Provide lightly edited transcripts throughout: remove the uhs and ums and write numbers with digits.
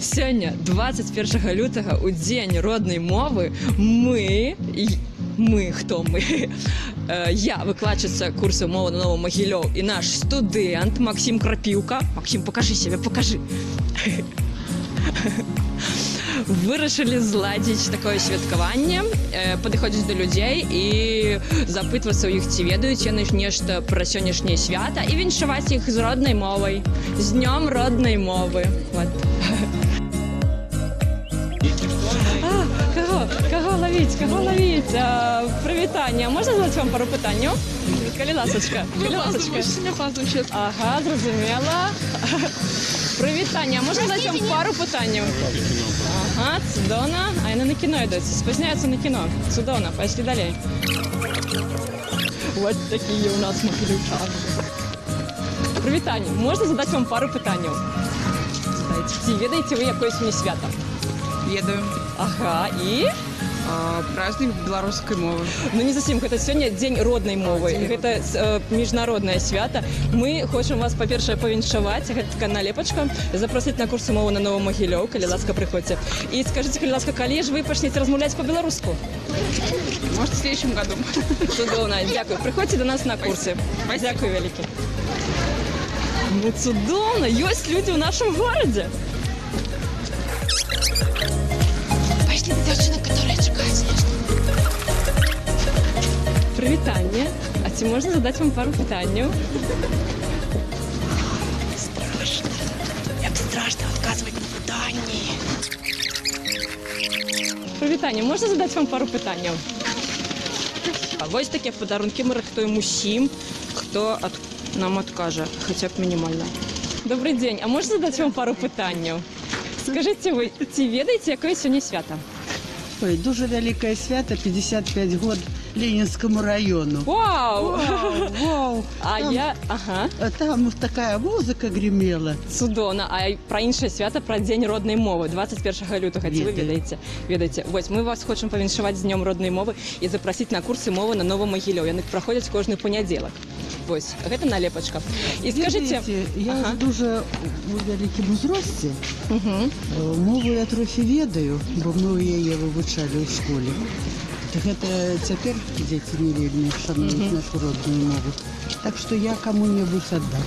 Сёння, 21 лютага, у дзень роднай мовы, хто мы? Я, выкладчыца курсу мовы на Новым Магілёў, і наш студэнт Максім Крапіўка. Максім, покажи сябе, покажи. Вырашылі зладзіць такое святкаванне, падыходзіць да людзей і запытвацца ў іх, ці ведаюць яны нешта пра сённяшняе свята і віншаваць іх з роднай мовай. З днём роднай мовы. Вот. Каго лавіць? Прывітанне. Можна задаць вам пару пытанняў? Калі ласачка. Ага, зразумела. Прывітанне. Можна задаць вам пару пытанняў? Ага, цудоўна. А яны на кіно ідуць. Спазняюцца на кіно. Цудоўна. Пайшлі далей. Вот такія у нас магілёўчаны. Прывітанне. Можна задаць вам пару пытанняў? Ці ведаеце вы, якое сёння свята? Ведаю. Ага, і? Праздник беларускай мовы. Ну не зусім, гэта сёння дзень роднай мовы. Гэта міжнароднае свята. Мы хочам вас, па-першае, павіншаваць, гэта такая налепачка, запросіць на курсы мовы на Новы Магілёў, калі ласка, прыходзьце. І скажыце, калі ласка, калі ж вы пачнеце размаўляць па-беларуску? Может, в следующем году. Цудоўна, дзякуй. Прыходзьце до нас на курсы. Дзякуй вялікі. Ну цудоўна, ёсць людзі ў нашым горадзе. Пайшлі да дзяўчыны, которая чакае, конечно. Прывітанне. А ці можна задаць вам пару пытанняў? Страшно. Як страшно адказваць на пытанні. Прывітанне. Можна задаць вам пару пытанняў? А вось такія падарункі мы рыхтуем усім, хто нам адкажа, хаця б мінімальна. Добрый дзень. А можна задаць вам пару пытанняў? Скажыце вы, ці ведаеце, якое сёння свята? Ой, дуже вялікае свята, 55 год Ленинскому району. Вау! Вау! Ага. Там такая музыка гремела. Цудоўна. А пра іншае свята, пра дзень роднай мовы, 21 лютага, ці вы ведаеце? Ведаеце. Вось, мы вас хочам павіншаваць з днём роднай мовы і запрасіць на курсы мовы на Новы Магілёў. Яны праходзяць кожны панядзелак. Вось, гэта налепачка. І скажыце... Я дуже у вялікім узросце. Мову я трохі ведаю, бо мы яе вывучалі ў школе. Гэта цяпер дзеці не вельмі шануюць нашу родную мову. Так што я каму-небудзь аддам.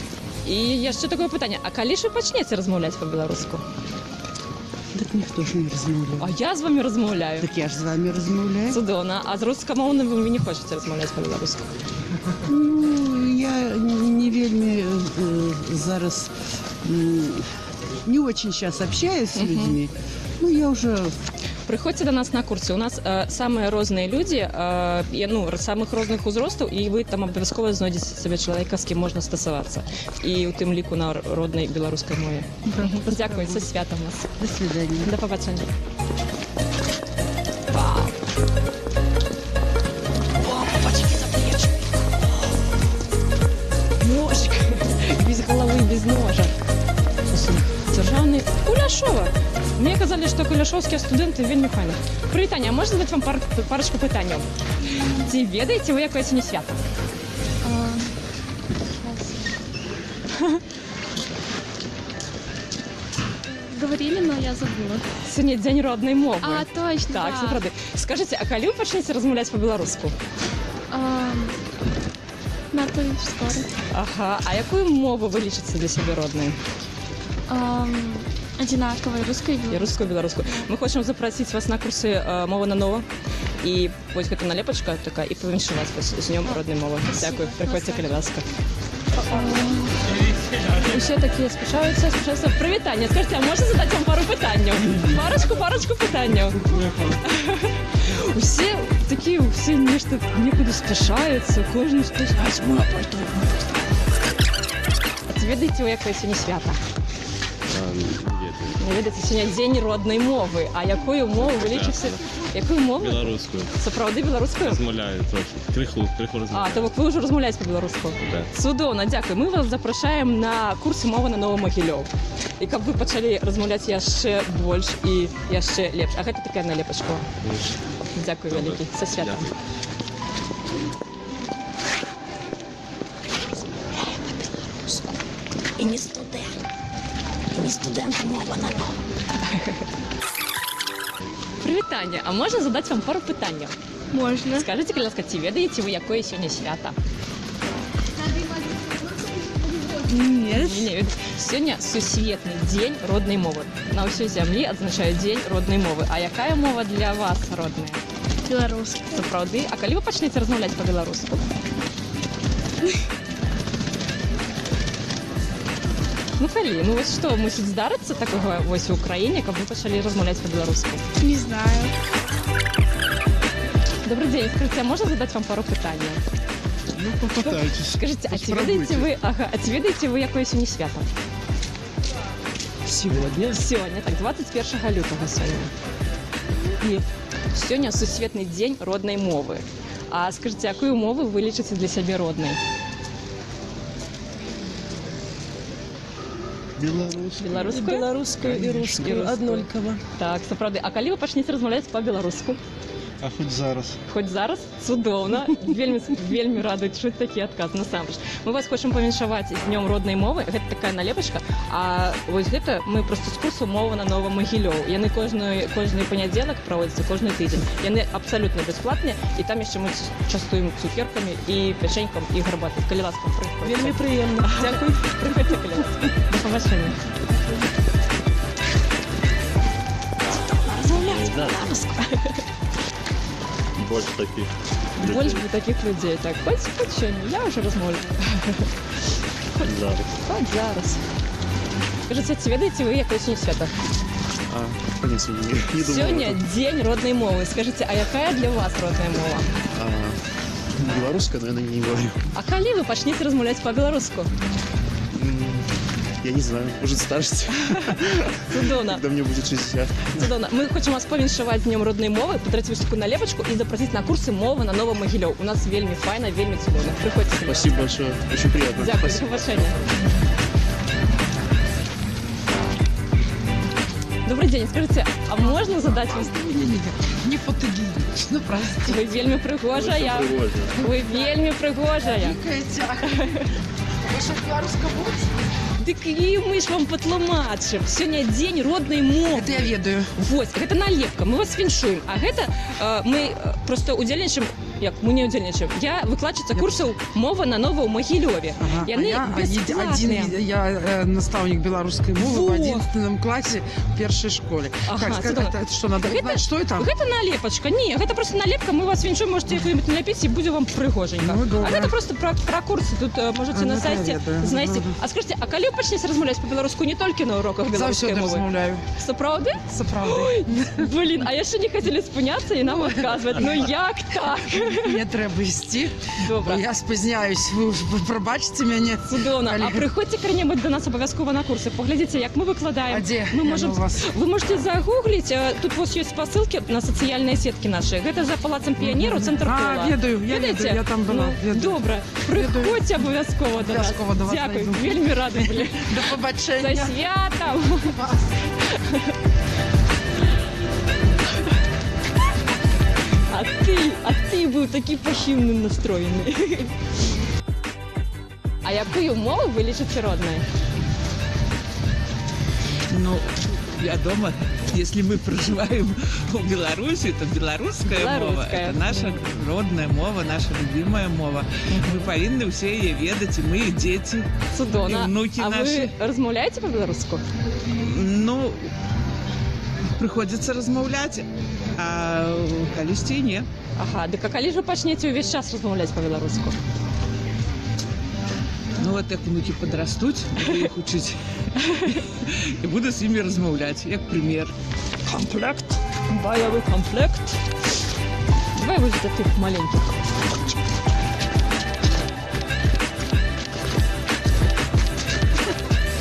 І яшчэ такое пытанне. А калі ж вы пачнеце размаўляць па-беларуску? Так ніхто ж не размаўляе. А я з вами размаўляю. Так я ж з вами размаўляю. Цудоўна. А з рускамоўным вы не хочаце размаўляць па-беларуску? Ну, я не вельмі зараз не очень сейчас общаюсь с людьми. Ну, я уже... Прыходзьце до нас на курсы. У нас самыя розныя людзі, самых розных узростаў, і вы там абавязкова знойдзеце сабе чалавека, з кім можна стасавацца. І ў тым ліку на роднай беларускай мове. Дзякуй, са святам вас. До свидания. До пабачэння. Ножик. Без головы, без ножа. Дзяржаўны Куляшова. Мне казалі, што куляшоўскія студэнты вельмі файны. Прывітанне, а можна задаць вам парочку пытанняў? Ці ведаеце вы, якое сёння свята? Говорили, но я забыла. Сёння дзень роднай мовы. А, точно, так. да. Сапраўды. Скажыце, а калі вы пачнеце размаўляць па-беларуску? Надо скоро. Ага. А якую мову вы лічыце для сябе роднай? Одинаковой, русской и русскую, и белорусскую. Мы хочам запрасіць вас на курсы мовы на Нову. І вось гэта налепачка такая, і павіншаваць вас з днём роднай мовы. Дзякуй, прыходзьце, калі ласка. Усе такія спяшаюцца. Прывітанне. Скажыце, а можна задаць вам пару пытанняў? Парочку пытанняў. Усе такія, усе нешта некуды спяшаюцца, кожны спяшаюцца. А ці ведаеце вы, якое сёння свята? Не ведаеце, сёння дзень роднай мовы. А якую мову вы лічыце? Якую мову? Беларускую. Сапраўды беларускую? Размаўляю трохі. Крыху размаўляю. А, то вы ўжо размаўляеце па-беларуску? Да. Цудоўна, дзякуй. Мы вас запрашаем на курсы мовы на Новы Магілёў. І каб вы пачалі размаўляць яшчэ больш і яшчэ лепш. А гэта такая налепачка. Дзякуй вялікі. Са святам. І не студент, і не студент мова на нова. Привітання, а можна задати вам пару питань? Можна. Скажіть, будь ласка, чи ведаєте ви, яке сьогодні свято? Ні. Ні, сьогодні Всесвітній день родної мови. На всій землі відзначають День родної мови. А яка мова для вас родна? Білоруська. Це правда? А коли ви почнете розмовляти по-білоруську? Ну, коли? Ну, ось що, мусить здаритися такого ось в Україні, щоб ви почали розмовляти по-білоруську? Не знаю. Добрий день, скажіть, а можна задати вам пару питань? Ну, попытайтесь. Скажіть, а чи відаєте ви якесь сьогодні свято? Сегодня? Сьогодні, так, 21 лютого сьогодні. Нет. Сьогодні Всесвітній день родної мови. А скажіть, якою мову ви лічите для себе родною? Белорусский. Білоруською? Белорусскую и русскую. русскую. Однольково. Так, це правда. А коли ви почнете розмовляти по-білоруську? А хоть зараз. Хоч зараз чудовно. Вельми радують, що такі відказ. Насамперед. Ми вас хочемо поміншувати з Днем родної мови. Це така налепочка. А ось це ми просто з курсу «Мова на Новому Могилеву». Вони кожний понеділок проводяться, кожний тиждень. Вони абсолютно безплатні. І там ще ми частуємо цукерками і печеньком, і горбатим. Коли ласка, приходьте. Вельми приємно. Дякую. Приходьте, коли ласка. До побачення. Больше таких. Больше бы таких людей. Так, хоть сьогодні, я вже розмовляю. Зараз. Хоть зараз. Скажіть, чи ведаєте ви якесь сьогодні свято? А, понятия не думаю. Сьогодні День родної мови. Скажіть, а яка для вас родна мова? Белорусская, наверное, не говорю. А коли ви почнете розмовляти по-білоруську? Я не знаю, может старости, Судона. когда мне будет 60. Судона. Ми хочемо вас повіншувати з Днем родної мови, потратити ось таку налепочку і запросити на курси «Мова на Новому Могилеву». У нас вельми файно, вельми цудовно. Приходьте. Спасибо большое, очень приятно. Дякую, до Спасибо. побачення. Добрий день, скажіть, а можна задати вам... Не фотогенично, простите. Ви вельми пригожа, я... Пригожа. Ви вельми пригожа, я. Ваша белорусская будет? Дик і ми ж вам потлумачимо. Сьогодні День родної мови. Это я ведаю. Ось, гэта налепка, мы вас віншуем. А гэта мы просто удзельнічаем, як мы не удзельнічаем. Я выкладчыца курсаў «Мова на Новому Могилеве». Ага. Яны бесплатныя. Я наставник белорусской мовы в 11 классе в первой школе. Ага, Так, цудоўна. это что, надо Гэта- знать, что это? Гэта налепачка. Не, гэта просто налепка, мы вас віншуем, можете яку-нибудь налепіць і будзе вам прыгоженька. Ну, добра. А гэта просто про курсы. Тут можете А, на ну, сайце я ведаю. знайсці. Ага. А скажите, а калі вы пачнеце размаўляць по-беларуску не толькі на уроках За беларускай все мовы? размовляю. Сапраўды? Соправды. Блін, а яшчэ не хацелі спыняцца і нам адказваць. Ну як так? Мне треба істи. Добра. Я спозняюсь. Ви пробачите мене. Цудоўна. А Калі- прыходзьце калі-небудзь до нас абавязкова на курсы. Паглядзіце, як мы выкладаем. А дзе Мы яно можем... у вас? Вы можете загуглить, тут у вас есть посылки на социальные сетки наши. Гэта за Палацом Піянеру, центр Пола. ведаю, я Ведаеце? ведаю, я там была. Ну, ведаю. добре. Приходьте обов'язково до нас. Обов'язково до вас Дякую, зайду. вельми рада були. До За побачення. святом. А ти був такий похідно настроєний. А якою мову ви лічите родною? Ну, я дома, если мы проживаем в Беларуси, то белорусская мова Белорусская. – это наша родная мова, наша любимая мова. Мы повинны все ее ведать, и мы, и дети. Судона. І внуки А ви наші. розмовляєте по-білоруську? Ну, приходится размовлять, а колись и не. Ага, так а коли ж ви почнете увесь час розмовляти по-білоруську? Ну, вот як внуки подрастут, буду их учить. И буду с ними размовлять, як пример. Комплект. Бойовий комплект. Давай ось до тих маленьких.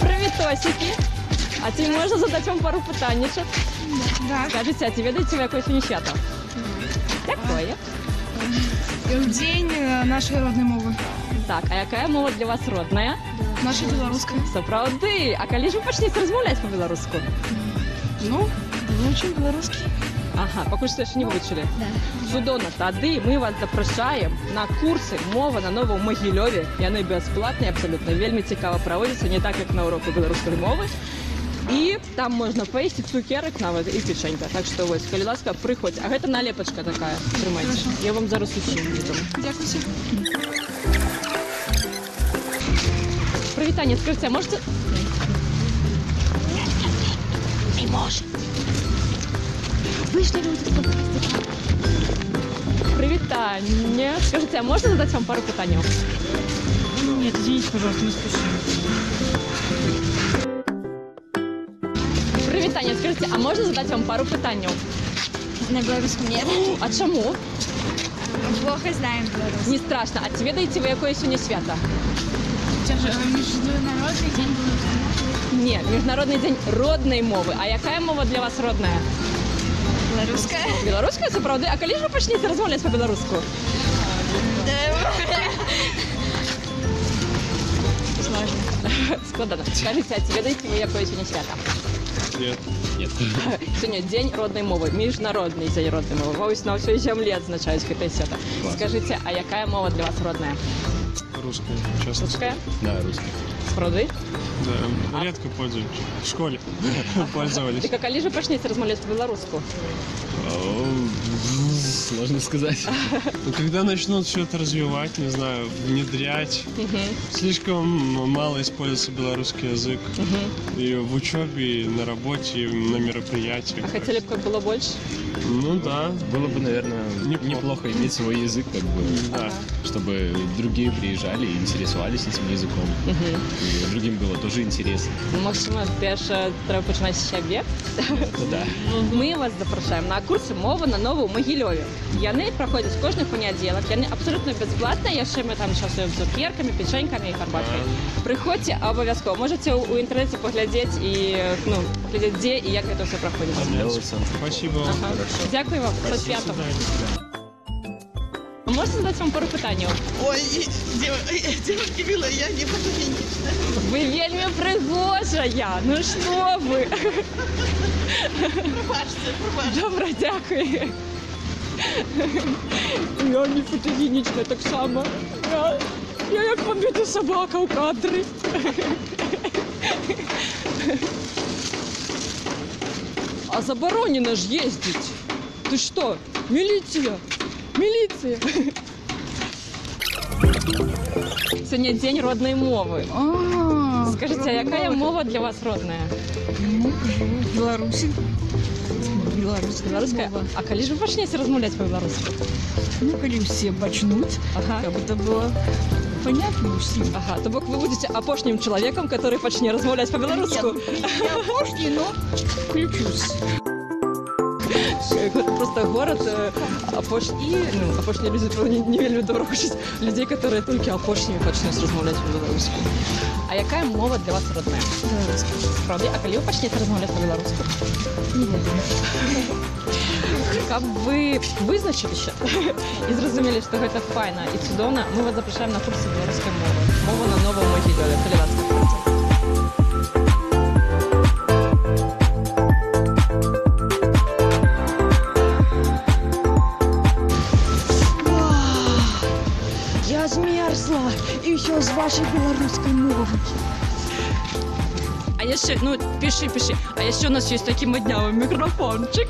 Привітосики. А ці можна задати вам пару питаннячок? Да. Скажіть, а ці ведаєте ви якось сьогодні свято? Якое? День нашей родной мовы. Так, а яка мова для вас родная? Наша белорусская. Сапраўды. А коли ж ви почнете розмовляти по-білоруську? Ну, очень белорусский. Ага, поки що ще не вивчили. Да. Судона, тады мы вас запрашаем на курсы «Мова на Новому Могилеве». Яны бясплатныя абсолютно, вельмі цікава праводзяцца, не так, як на уроку беларускай мовы. І там можна поїсти цукерок навіть і печенька. Так що ось, коли ласка, приходьте. А це налепочка така. Тримайте. Хорошо. Я вам зараз усім віддам. Дякую. Привітання, скажіть, а можете... Не можу. Вийшли люди. Привітання. Скажіть, а можна задати вам пару питань? Нет, извините, пожалуйста, не спеши. Привітання, скажіть, а можна задати вам пару питань? На белорусском нет. А чому? Плохо знаем белорусский. Не страшно. А ці ведаєте ви якої сьогодні свята? Международный день белорусского. Ні, Міжнародний день родної мови. А яка мова для вас родна? Белорусская. Білоруська, це правда. А коли ж ви почнете розмовляти по-білоруську? Складно. Скажіть, а ці ведаєте ви якої сьогодні свята? Нет. Сьогодні день родної мови, Міжнародний день родної мови. Ось на всій землі відзначають це свято. Скажіть, а яка мова для вас родна? Русская, честно. Русская? Да, русский. Правда? Да, редко пользуюсь. В школе пользовались. Так а коли ж почнете розмовляти по-білоруську? Сложно сказать. Но когда начнут все это развивать, не знаю, внедрять, слишком мало используется белорусский язык. И в учебе, и на работе, и на мероприятиях. А хотели бы, как было больше? Ну да. Было бы, наверное, неплохо иметь свой язык, как бы, Да. чтобы другие приезжали и интересовались этим языком. И другим было тоже интересно. Максима, перше треба починати з себе. Ну да. Ми вас запрошуємо на курси мови на Нову Могильові. Вони проходять кожний понеділок. Вони абсолютно безплатні. Я ще ми там часуємо цукерками, печеньками і гарбаткою. Приходьте обов'язково. Можете у інтернеті поглядіти і поглядіти, де і як це все проходить. Спасибо вам. Ага. Дякую вам. До свята. А можете задати вам пару питань? Ой, девушки милые, я не фотогенична. Ви вельми пригожая. Ну що ви? Пробачте. Добре, дякую. Я не фотогенічна так само. Я як побита собака у кадрі. А заборонено ж їздить. Ти що? Міліція! Міліція! Сьогодні день родної мови. Скажіть, а яка мова для вас родная? Беларуси. Белорусская? А коли ж ви почнете розмовляти по-белорусски? Ну, коли все почнут, Ага. как бы это было понятно всем. Ага, то бок ви будете опошнім чоловіком, який почне розмовляти по-белорусски. Я пошли, но включусь. Просто город опошні люди не вельми добре хочуть людей, які тільки опошніми почнуть розмовляти по-белорусски. А яка мова для вас родна? Белорусский. Правда? А коли ви почнете розмовляти по-белорусски? Не веду. Як ви визначилися і зрозуміли, що це файно і чудовно, ми вас запрошуємо на курси білоруської мови. Мова на Новому Могильові. Коли вас відкриті. Я змерзла, и еще с вашей белорусской мовой. А я ще, пиши. А еще у нас есть таким днями микрофончик,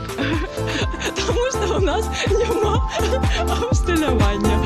тому що у нас нема обстилювання.